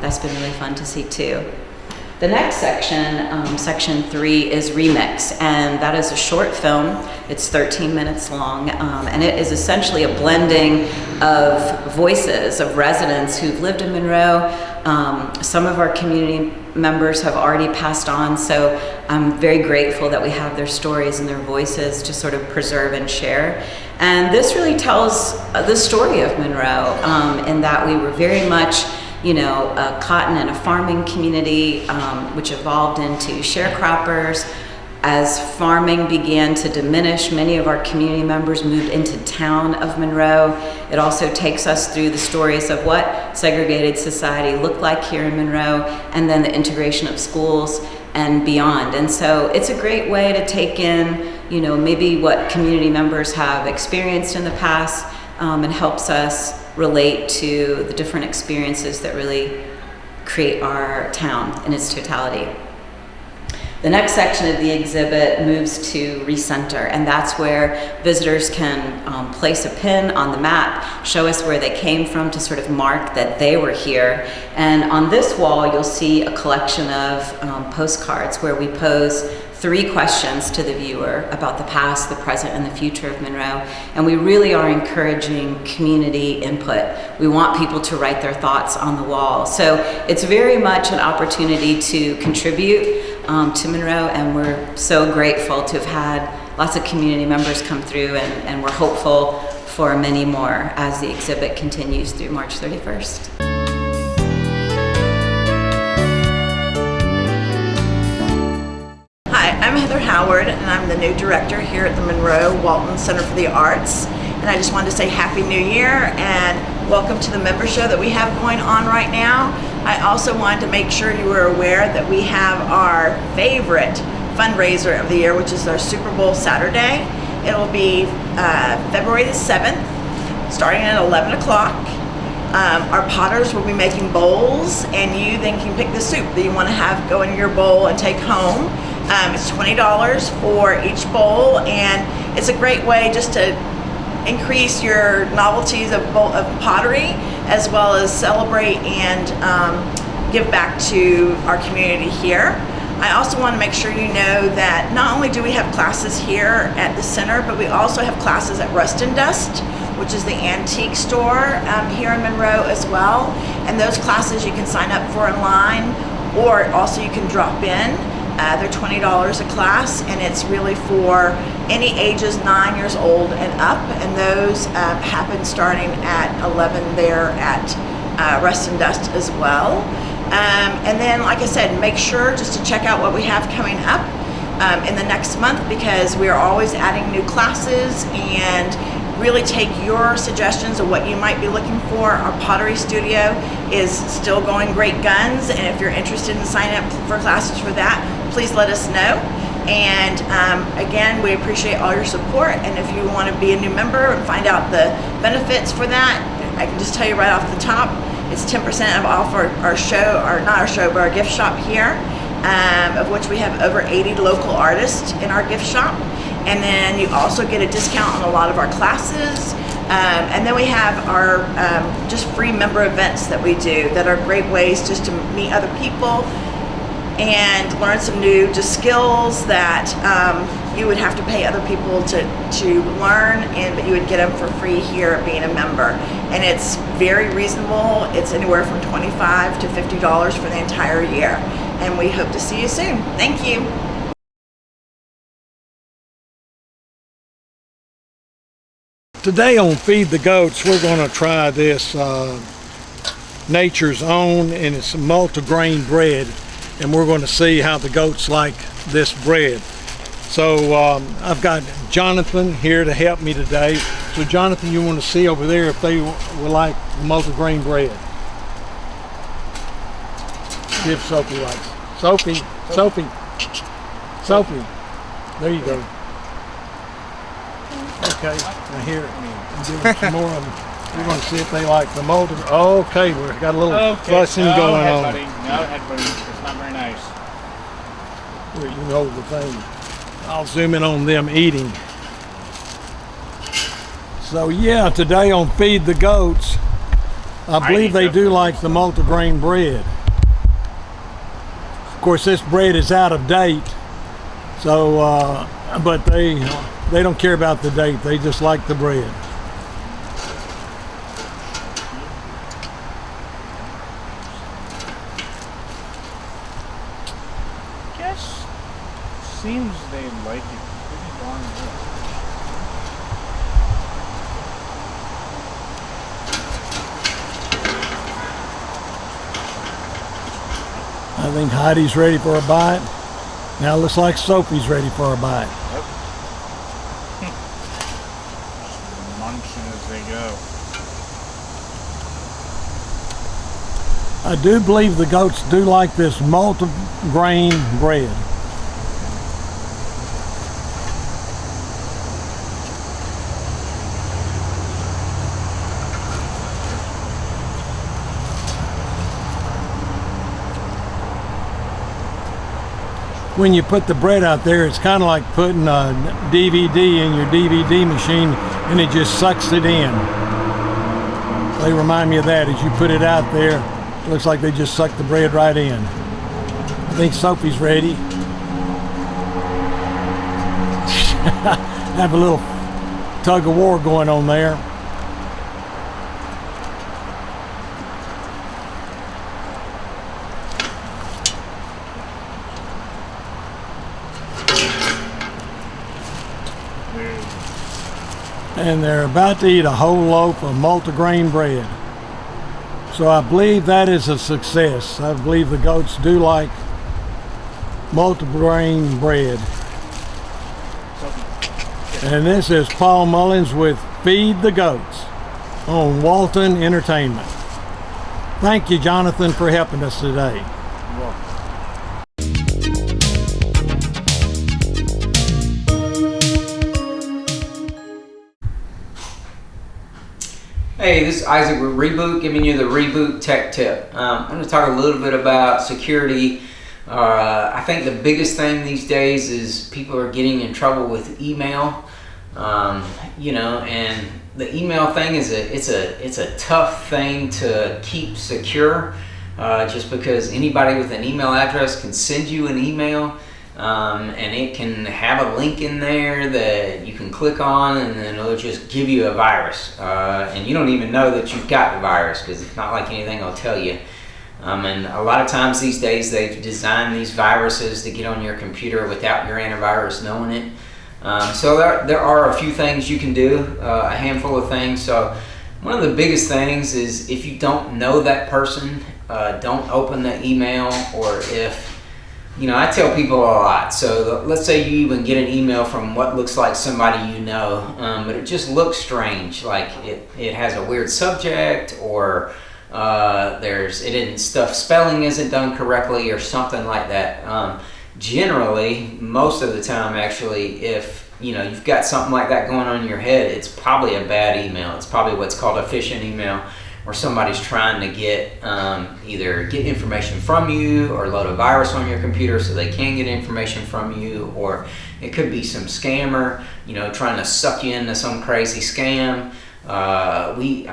that's been really fun to see too. The next section, section 3, is Remix, and that is a short film. It's 13 minutes long, and it is essentially a blending of voices of residents who've lived in Monroe. Some of our community members have already passed on, so I'm very grateful that we have their stories and their voices to sort of preserve and share. And this really tells the story of Monroe, in that we were very much a cotton and a farming community, which evolved into sharecroppers. As farming began to diminish, many of our community members moved into town of Monroe. It also takes us through the stories of what segregated society looked like here in Monroe, and then the integration of schools and beyond. And so it's a great way to take in, maybe what community members have experienced in the past, and helps us relate to the different experiences that really create our town in its totality. The next section of the exhibit moves to Recenter, and that's where visitors can place a pin on the map, show us where they came from to sort of mark that they were here. And on this wall, you'll see a collection of postcards where we pose 3 questions to the viewer about the past, the present, and the future of Monroe. And we really are encouraging community input. We want people to write their thoughts on the wall. So it's very much an opportunity to contribute to Monroe, and we're so grateful to have had lots of community members come through, and we're hopeful for many more as the exhibit continues through March 31st. I'm Heather Howard, and I'm the new director here at the Monroe Walton Center for the Arts. And I just wanted to say Happy New Year and welcome to the member show that we have going on right now. I also wanted to make sure you were aware that we have our favorite fundraiser of the year, which is our Super Bowl Saturday. It'll be February the 7th, starting at 11 o'clock. Our potters will be making bowls, and you then can pick the soup that you want to have go in your bowl and take home. It's $20 for each bowl, and it's a great way just to increase your novelties of pottery, as well as celebrate and give back to our community here. I also want to make sure you know that not only do we have classes here at the center, but we also have classes at Rust and Dust, which is the antique store here in Monroe as well. And those classes you can sign up for online, or also you can drop in. They're $20 a class, and it's really for any ages 9 years old and up, and those happen starting at 11 there at Rust and Dust as well. And then, like I said, make sure just to check out what we have coming up in the next month, because we are always adding new classes, and really take your suggestions of what you might be looking for. Our pottery studio is still going great guns, and if you're interested in signing up for classes for that, please let us know. And again, we appreciate all your support, and if you want to be a new member and find out the benefits for that, I can just tell you right off the top, it's 10% off our show, or not our show, but our gift shop here, of which we have over 80 local artists in our gift shop. And then you also get a discount on a lot of our classes. And then we have our just free member events that we do that are great ways just to meet other people and learn some new just skills that you would have to pay other people to learn, but you would get them for free here being a member. And it's very reasonable. It's anywhere from $25 to $50 for the entire year. And we hope to see you soon. Thank you. Today on Feed the Goats, we're going to try this Nature's Own, and it's multigrain bread, and we're going to see how the goats like this bread. So I've got Jonathan here to help me today. So Jonathan, you want to see over there if they would like multigrain bread. See if Sophie likes it. Sophie, there you go. Okay, now here, I'm doing some more of them. We're going to see if they like the multi. Okay, we've got a little fussing going on. Buddy. No head, buddy. It's not very nice. Here, you can hold the thing. I'll zoom in on them eating. So yeah, today on Feed the Goats, I believe they do like the multigrain bread. Of course, this bread is out of date, so but they don't care about the date. They just like the bread. Guess seems they like it pretty darn well. I think Heidi's ready for a bite. Now it looks like Sophie's ready for a bite. Yep. Munching as they go. I do believe the goats do like this multigrain bread. When you put the bread out there, it's kind of like putting a DVD in your DVD machine and it just sucks it in. They remind me of that. As you put it out there, it looks like they just suck the bread right in. I think Sophie's ready. Have a little tug of war going on there. And they're about to eat a whole loaf of multigrain bread. So I believe that is a success. I believe the goats do like multigrain bread. And this is Paul Mullins with Feed the Goats on Walton Entertainment. Thank you, Jonathan, for helping us today. You're welcome. Hey, this is Isaac with Reboot, giving you the Reboot Tech Tip. I'm going to talk a little bit about security. I think the biggest thing these days is people are getting in trouble with email. And the email thing is it's a tough thing to keep secure, just because anybody with an email address can send you an email. And it can have a link in there that you can click on, and then it'll just give you a virus. And you don't even know that you've got the virus, because it's not like anything will tell you. And a lot of times these days they've designed these viruses to get on your computer without your antivirus knowing it. So there are a few things you can do, a handful of things. So one of the biggest things is if you don't know that person, don't open the email. Or if I tell people a lot, so let's say you even get an email from what looks like somebody you know, but it just looks strange, like it has a weird subject, or spelling isn't done correctly, or something like that. Generally, most of the time actually, if you've got something like that going on in your head, it's probably a bad email. It's probably what's called a phishing email, or somebody's trying to get either get information from you or load a virus on your computer so they can get information from you, or it could be some scammer, trying to suck you into some crazy scam. We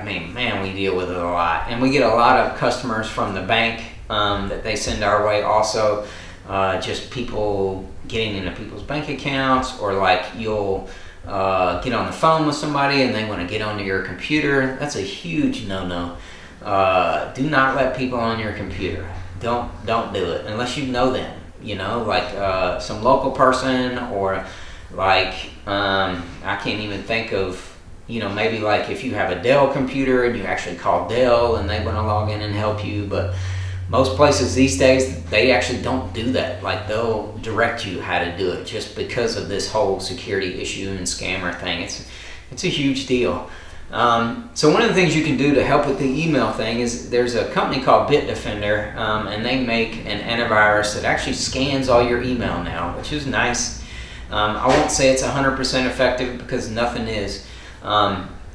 deal with it a lot, and we get a lot of customers from the bank that they send our way also, just people getting into people's bank accounts, or like you'll get on the phone with somebody and they want to get onto your computer. That's a huge no-no. Do not let people on your computer. Don't do it unless you know them. Like some local person, or like I can't even think of. Maybe like if you have a Dell computer and you actually call Dell and they want to log in and help you, but most places these days, they actually don't do that. Like they'll direct you how to do it, just because of this whole security issue and scammer thing. It's a huge deal. So one of the things you can do to help with the email thing is there's a company called Bitdefender, and they make an antivirus that actually scans all your email now, which is nice. I won't say it's 100% effective, because nothing is.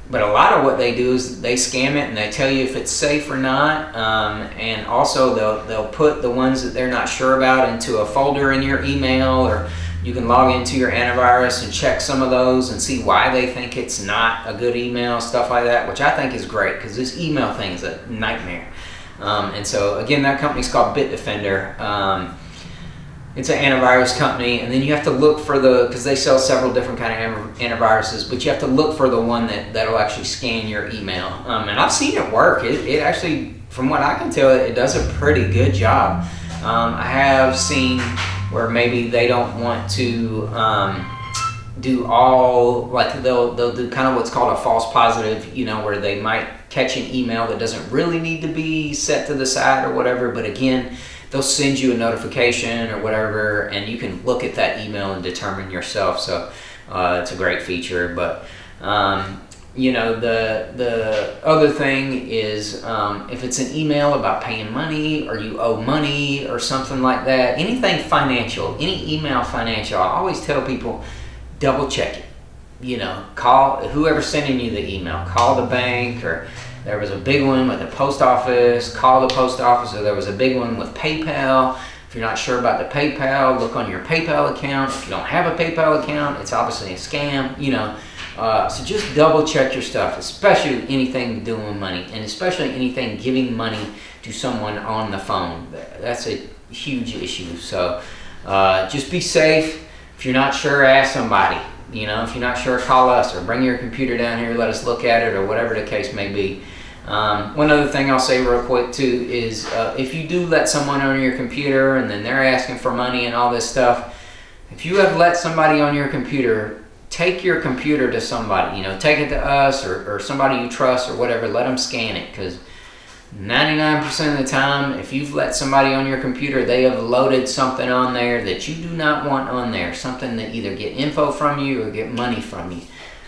But a lot of what they do is they scan it and they tell you if it's safe or not, and also they'll put the ones that they're not sure about into a folder in your email, or you can log into your antivirus and check some of those and see why they think it's not a good email, stuff like that, which I think is great, because this email thing is a nightmare. And so again, that company's called Bitdefender. It's an antivirus company, and then you have to look for because they sell several different kind of antiviruses, but you have to look for the one that'll actually scan your email. And I've seen it work. It actually, from what I can tell, it does a pretty good job. I have seen where maybe they don't want to do all, like they'll do kind of what's called a false positive, where they might catch an email that doesn't really need to be set to the side or whatever, but again, they'll send you a notification or whatever, and you can look at that email and determine yourself. So it's a great feature. But the other thing is, if it's an email about paying money, or you owe money or something like that, anything financial, any email financial, I always tell people, double check it. Call whoever's sending you the email, call the bank, or there was a big one with the post office, call the post office, or there was a big one with PayPal. If you're not sure about the PayPal, look on your PayPal account. If you don't have a PayPal account, it's obviously a scam, So just double check your stuff, especially anything to do with money, and especially anything giving money to someone on the phone. That's a huge issue. So just be safe. If you're not sure, ask somebody. If you're not sure, call us, or bring your computer down here, let us look at it, or whatever the case may be. One other thing I'll say real quick too is if you do let someone on your computer and then they're asking for money and all this stuff, if you have let somebody on your computer, take your computer to somebody, take it to us or somebody you trust or whatever, let them scan it, because 99% of the time, if you've let somebody on your computer, they have loaded something on there that you do not want on there, something that either get info from you or get money from you.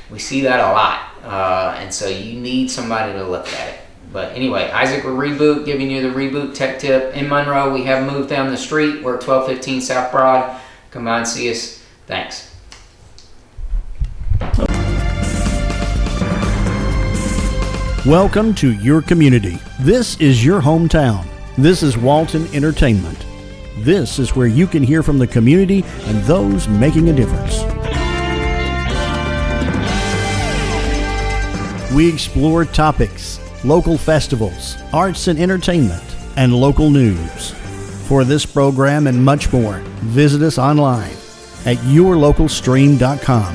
We see that a lot, and so you need somebody to look at it. But anyway, Isaac with Reboot, giving you the Reboot Tech Tip. In Monroe, we have moved down the street. We're at 1215 South Broad. Come by and see us. Thanks. Welcome to your community. This is your hometown. This is Walton Entertainment. This is where you can hear from the community and those making a difference. We explore topics, local festivals, arts and entertainment, and local news. For this program and much more, visit us online at yourlocalstream.com.